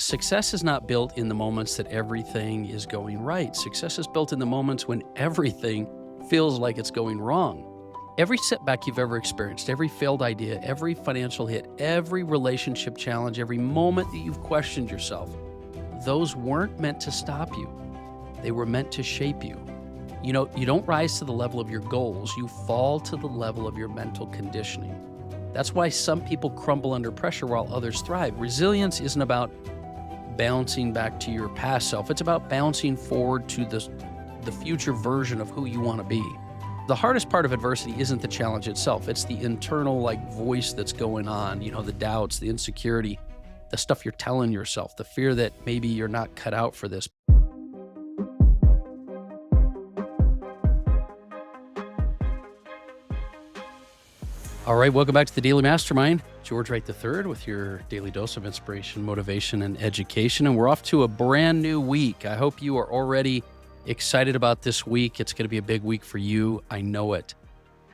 Success is not built in the moments that everything is going right. Success is built in the moments when everything feels like it's going wrong. Every setback you've ever experienced, every failed idea, every financial hit, every relationship challenge, every moment that you've questioned yourself, those weren't meant to stop you. They were meant to shape you. You know, you don't rise to the level of your goals, you fall to the level of your mental conditioning. That's why some people crumble under pressure while others thrive. Resilience isn't about bouncing back to your past self. It's about bouncing forward to the future version of who you want to be. The hardest part of adversity isn't the challenge itself. It's the internal voice that's going on, the doubts, the insecurity, the stuff you're telling yourself, the fear that maybe you're not cut out for this. All right, welcome back to the Daily Mastermind. George Wright III with your daily dose of inspiration, motivation, and education. And we're off to a brand new week. I hope you are already excited about this week. It's going to be a big week for you. I know it.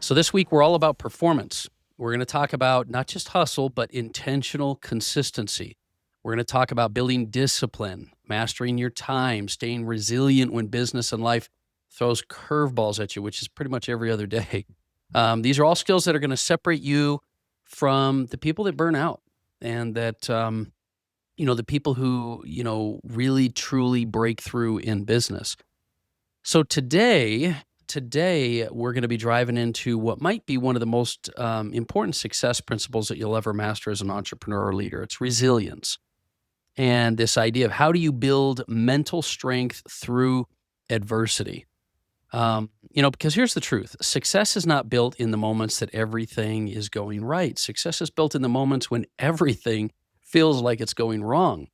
So this week, we're all about performance. We're going to talk about not just hustle, but intentional consistency. We're going to talk about building discipline, mastering your time, staying resilient when business and life throws curveballs at you, which is pretty much every other day. These are all skills that are going to separate you from the people that burn out and that, the people who, really truly break through in business. So today we're going to be driving into what might be one of the most important success principles that you'll ever master as an entrepreneur or leader. It's resilience. And this idea of how do you build mental strength through adversity? Because here's the truth. Success is not built in the moments that everything is going right. Success is built in the moments when everything feels like it's going wrong.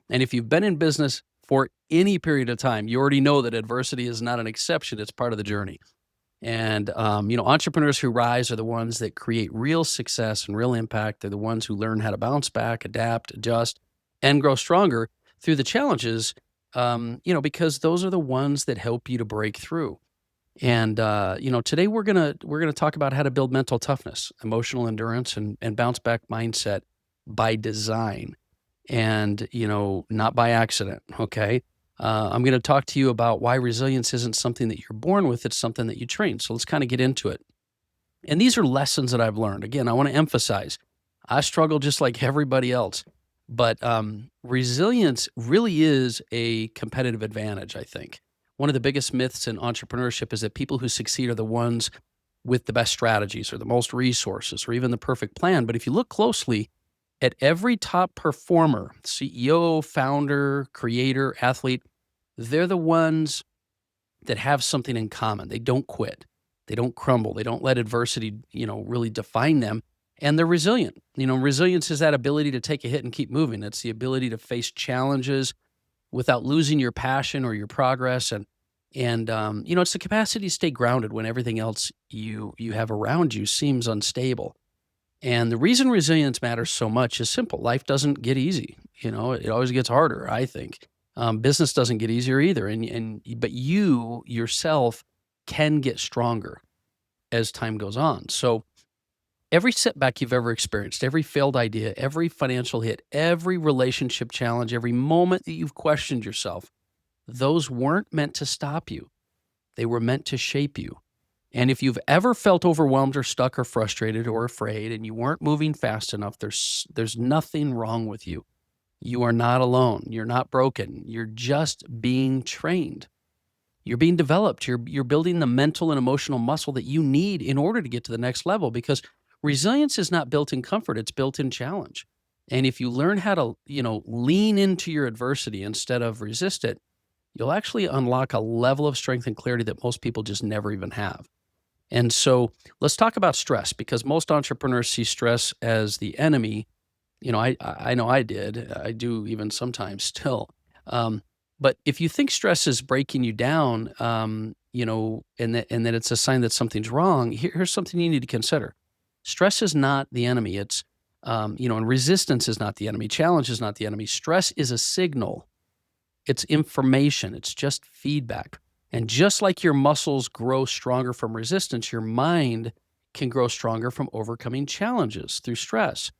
And if you've been in business for any period of time, you already know that adversity is not an exception. It's part of the journey. And, entrepreneurs who rise are the ones that create real success and real impact. They're the ones who learn how to bounce back, adapt, adjust, and grow stronger through the challenges, because those are the ones that help you to break through. And, today we're going to talk about how to build mental toughness, emotional endurance, and bounce back mindset by design and, not by accident. Okay. I'm going to talk to you about why resilience isn't something that you're born with. It's something that you train. So let's kind of get into it. And these are lessons that I've learned. Again, I want to emphasize, I struggle just like everybody else, but, resilience really is a competitive advantage, I think. One of the biggest myths in entrepreneurship is that people who succeed are the ones with the best strategies or the most resources or even the perfect plan. But if you look closely at every top performer, CEO, founder, creator, athlete, they're the ones that have something in common. They don't quit. They don't crumble. They don't let adversity, really define them. And they're resilient. Resilience is that ability to take a hit and keep moving. It's the ability to face challenges without losing your passion or your progress. And it's the capacity to stay grounded when everything else you have around you seems unstable. And the reason resilience matters so much is simple. Life doesn't get easy. It always gets harder, I think. Business doesn't get easier either. But you yourself can get stronger as time goes on. So every setback you've ever experienced, every failed idea, every financial hit, every relationship challenge, every moment that you've questioned yourself, those weren't meant to stop you. They were meant to shape you. And if you've ever felt overwhelmed or stuck or frustrated or afraid and you weren't moving fast enough, there's nothing wrong with you. You are not alone. You're not broken. You're just being trained. You're being developed. You're building the mental and emotional muscle that you need in order to get to the next level, because resilience is not built in comfort, it's built in challenge. And if you learn how to, lean into your adversity instead of resist it, you'll actually unlock a level of strength and clarity that most people just never even have. And so let's talk about stress, because most entrepreneurs see stress as the enemy. I know I did. I do even sometimes still. But if you think stress is breaking you down, and that it's a sign that something's wrong, here's something you need to consider. Stress is not the enemy. It's, and resistance is not the enemy. Challenge is not the enemy. Stress is a signal. It's information. It's just feedback. And just like your muscles grow stronger from resistance, your mind can grow stronger from overcoming challenges through stress.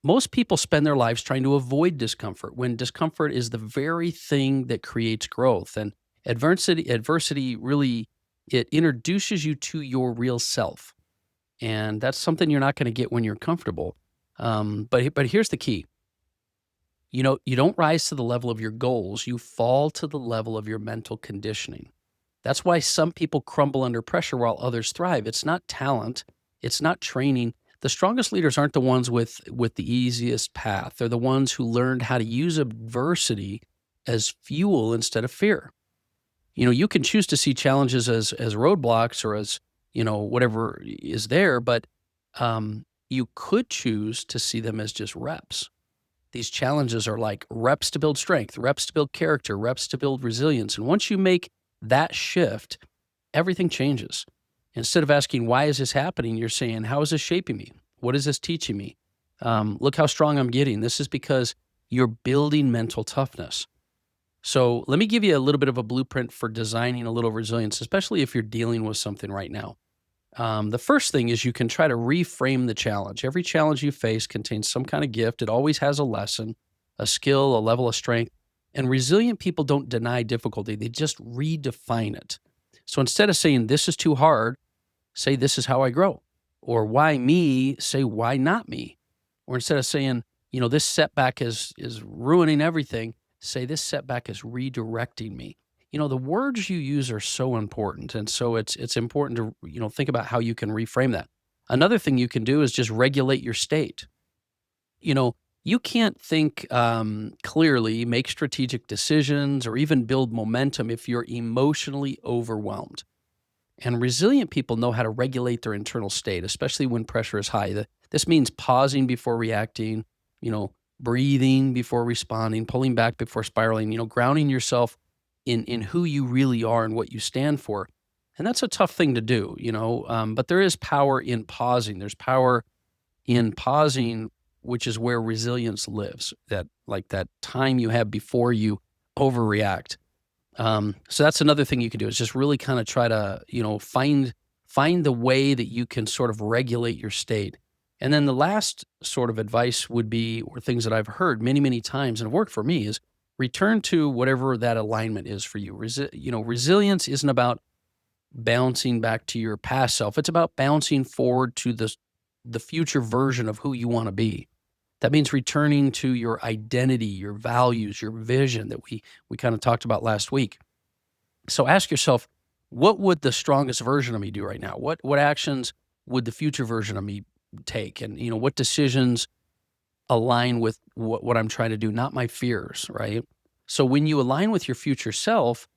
Most people spend their lives trying to avoid discomfort when discomfort is the very thing that creates growth. And adversity really, it introduces you to your real self. And that's something you're not going to get when you're comfortable. But here's the key. You don't rise to the level of your goals, you fall to the level of your mental conditioning. That's why some people crumble under pressure while others thrive. It's not talent, it's not training. The strongest leaders aren't the ones with the easiest path. They're the ones who learned how to use adversity as fuel instead of fear. You can choose to see challenges as roadblocks or as, whatever is there, but you could choose to see them as just reps. These challenges are like reps to build strength, reps to build character, reps to build resilience. And once you make that shift, everything changes. Instead of asking, why is this happening? You're saying, how is this shaping me? What is this teaching me? Look how strong I'm getting. This is because you're building mental toughness. So let me give you a little bit of a blueprint for designing a little resilience, especially if you're dealing with something right now. The first thing is you can try to reframe the challenge. Every challenge you face contains some kind of gift. It always has a lesson, a skill, a level of strength. And resilient people don't deny difficulty. They just redefine it. So instead of saying, this is too hard, say, this is how I grow. Or why me, say, why not me? Or instead of saying, this setback is ruining everything, say, this setback is redirecting me. The words you use are so important. And so it's important to, think about how you can reframe that. Another thing you can do is just regulate your state. You can't think clearly, make strategic decisions, or even build momentum if you're emotionally overwhelmed. And resilient people know how to regulate their internal state, especially when pressure is high. This means pausing before reacting, breathing before responding, pulling back before spiraling, grounding yourself in who you really are and what you stand for. And that's a tough thing to do, but there is power in pausing. There's power in pausing, which is where resilience lives, that time you have before you overreact. So that's another thing you can do is just really kind of try to, find the way that you can sort of regulate your state. And then the last sort of advice would be, or things that I've heard many, many times and have worked for me, is return to whatever that alignment is for you. Resilience isn't about bouncing back to your past self. It's about bouncing forward to the future version of who you want to be. That means returning to your identity, your values, your vision that we kind of talked about last week. So ask yourself, what would the strongest version of me do right now? What actions would the future version of me take? And, what decisions align with what I'm trying to do, not my fears, right? So when you align with your future self,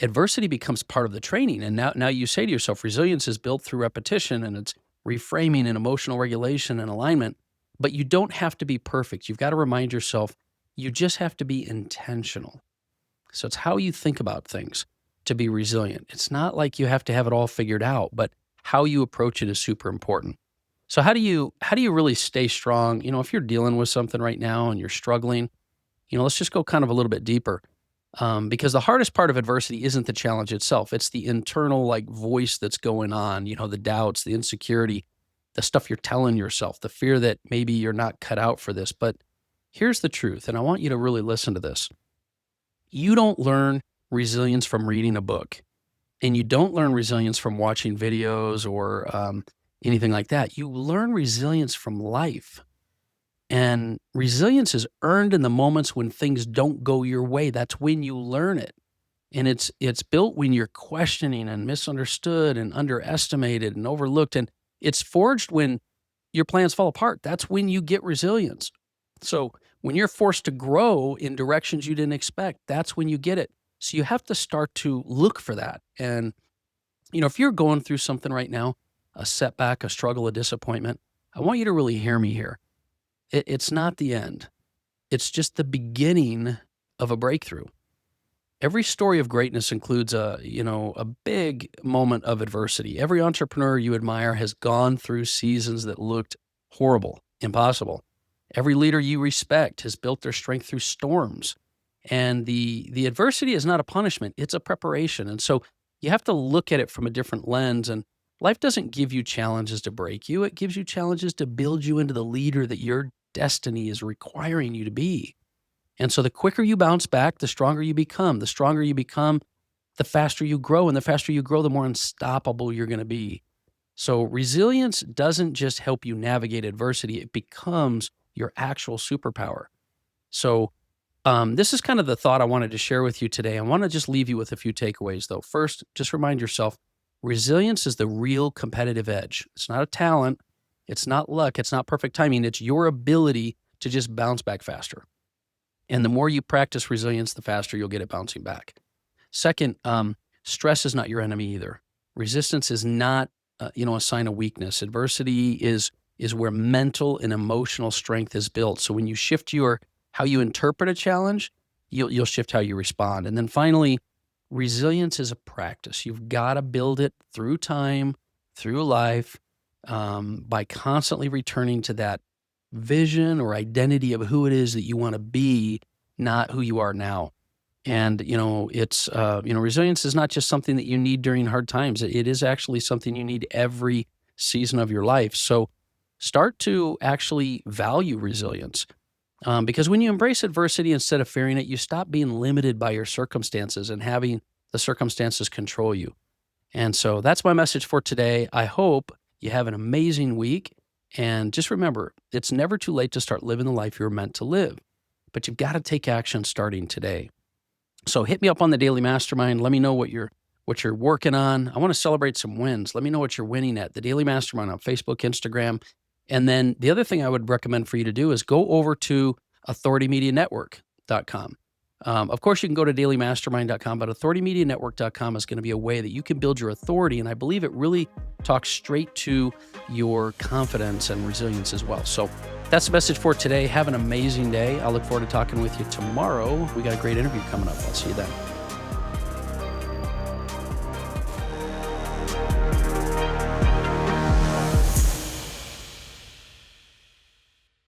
adversity becomes part of the training. And now you say to yourself, resilience is built through repetition, and it's reframing and emotional regulation and alignment. But you don't have to be perfect. You've got to remind yourself, you just have to be intentional. So it's how you think about things to be resilient. It's not like you have to have it all figured out, but how you approach it is super important. So how do you really stay strong? If you're dealing with something right now and you're struggling, let's just go kind of a little bit deeper. Because the hardest part of adversity isn't the challenge itself. It's the internal voice that's going on, the doubts, the insecurity, the stuff you're telling yourself, the fear that maybe you're not cut out for this. But here's the truth, and I want you to really listen to this. You don't learn resilience from reading a book, and you don't learn resilience from watching videos or anything like that. You learn resilience from life. And resilience is earned in the moments when things don't go your way. That's when you learn it. And it's built when you're questioning and misunderstood and underestimated and overlooked. And it's forged when your plans fall apart. That's when you get resilience. So when you're forced to grow in directions you didn't expect, that's when you get it. So you have to start to look for that. And, if you're going through something right now, a setback, a struggle, a disappointment, I want you to really hear me here. It's not the end. It's just the beginning of a breakthrough. Every story of greatness includes a big moment of adversity. Every entrepreneur you admire has gone through seasons that looked horrible, impossible. Every leader you respect has built their strength through storms. And the adversity is not a punishment, it's a preparation. And so you have to look at it from a different lens. And life doesn't give you challenges to break you. It gives you challenges to build you into the leader that you're destiny is requiring you to be. And so the quicker you bounce back, the stronger you become. The stronger you become, the faster you grow. And the faster you grow, the more unstoppable you're going to be. So resilience doesn't just help you navigate adversity, it becomes your actual superpower. So this is kind of the thought I wanted to share with you today. I want to just leave you with a few takeaways, though. First, just remind yourself, resilience is the real competitive edge. It's not a talent. It's not luck. It's not perfect timing. It's your ability to just bounce back faster. And the more you practice resilience, the faster you'll get it bouncing back. Second, stress is not your enemy either. Resistance is not, a sign of weakness. Adversity is where mental and emotional strength is built. So when you shift how you interpret a challenge, you'll shift how you respond. And then finally, resilience is a practice. You've got to build it through time, through life, by constantly returning to that vision or identity of who it is that you want to be, not who you are now. And, resilience is not just something that you need during hard times. It is actually something you need every season of your life. So start to actually value resilience. Because when you embrace adversity instead of fearing it, you stop being limited by your circumstances and having the circumstances control you. And so that's my message for today. I hope you have an amazing week. And just remember, it's never too late to start living the life you're meant to live. But you've got to take action starting today. So hit me up on the Daily Mastermind. Let me know what you're working on. I want to celebrate some wins. Let me know what you're winning at. The Daily Mastermind on Facebook, Instagram. And then the other thing I would recommend for you to do is go over to authoritymedianetwork.com. Of course, you can go to dailymastermind.com, but authoritymedianetwork.com is going to be a way that you can build your authority. And I believe it really talks straight to your confidence and resilience as well. So that's the message for today. Have an amazing day. I look forward to talking with you tomorrow. We got a great interview coming up. I'll see you then.